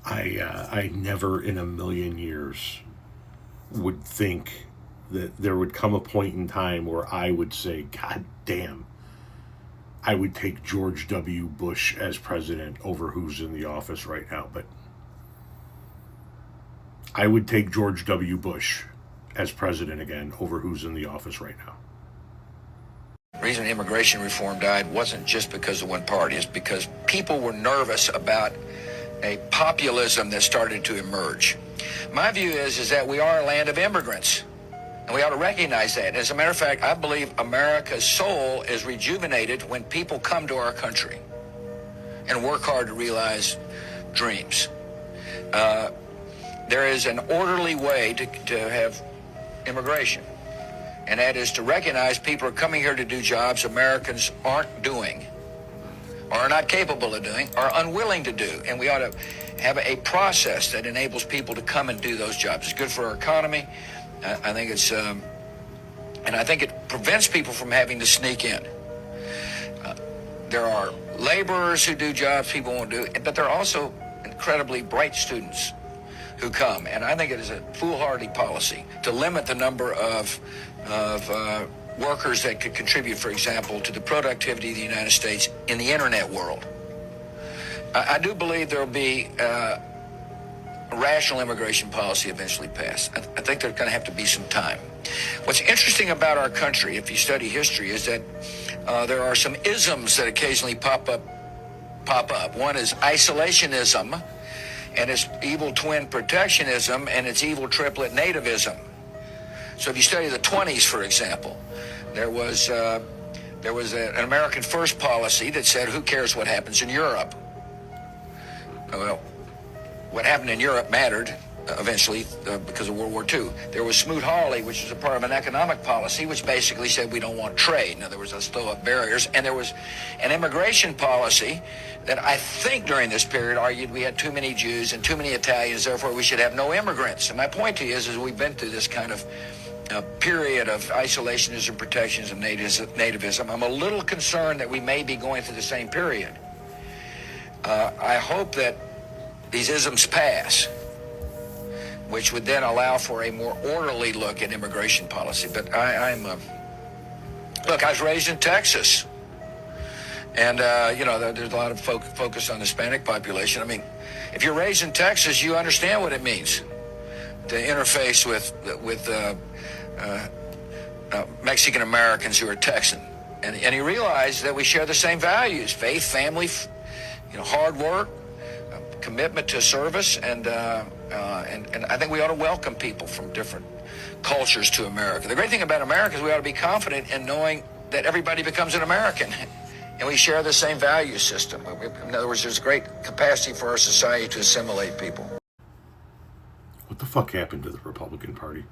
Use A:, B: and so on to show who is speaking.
A: I never in a million years would think that there would come a point in time where I would say, God damn, I would take George W. Bush as president over who's in the office right now. But I would take George W. Bush as president again over who's in the office right now.
B: The reason immigration reform died wasn't just because of one party. It's because people were nervous about a populism that started to emerge. My view is that we are a land of immigrants, and we ought to recognize that. As a matter of fact, I believe America's soul is rejuvenated when people come to our country and work hard to realize dreams. There is an orderly way to have immigration, and that is to recognize people are coming here to do jobs Americans aren't doing, or are not capable of doing, or unwilling to do. And we ought to have a process that enables people to come and do those jobs. It's good for our economy. I think it's, and I think it prevents people from having to sneak in. There are laborers who do jobs people won't do, but there are also incredibly bright students who come. And I think it is a foolhardy policy to limit the number of workers that could contribute, for example, to the productivity of the United States in the internet world. I do believe there will be a rational immigration policy eventually passed. I think there's going to have to be some time. What's interesting about our country, if you study history, is that there are some isms that occasionally pop up. One is isolationism, and its evil twin protectionism, and its evil triplet nativism. So if you study the 20s, for example, there was an American First policy that said, who cares what happens in Europe? Well, what happened in Europe mattered eventually because of World War II. There was Smoot-Hawley, which was a part of an economic policy, which basically said we don't want trade. In other words, let's throw up barriers. And there was an immigration policy that I think during this period argued we had too many Jews and too many Italians, therefore we should have no immigrants. And my point to you is we've been through this kind of period of isolationism, protectionism, nativism. I'm a little concerned that we may be going through the same period. I hope that these isms pass, which would then allow for a more orderly look at immigration policy. But look, I was raised in Texas, and there's a lot of focus on the Hispanic population. I mean, if you're raised in Texas, you understand what it means to interface with Mexican Americans who are Texan, and you realize that we share the same values: faith, family, hard work, commitment to service, and I think we ought to welcome people from different cultures to America. The great thing about America is we ought to be confident in knowing that everybody becomes an American, and we share the same value system. In other words, there's great capacity for our society to assimilate people.
A: What the fuck happened to the Republican Party?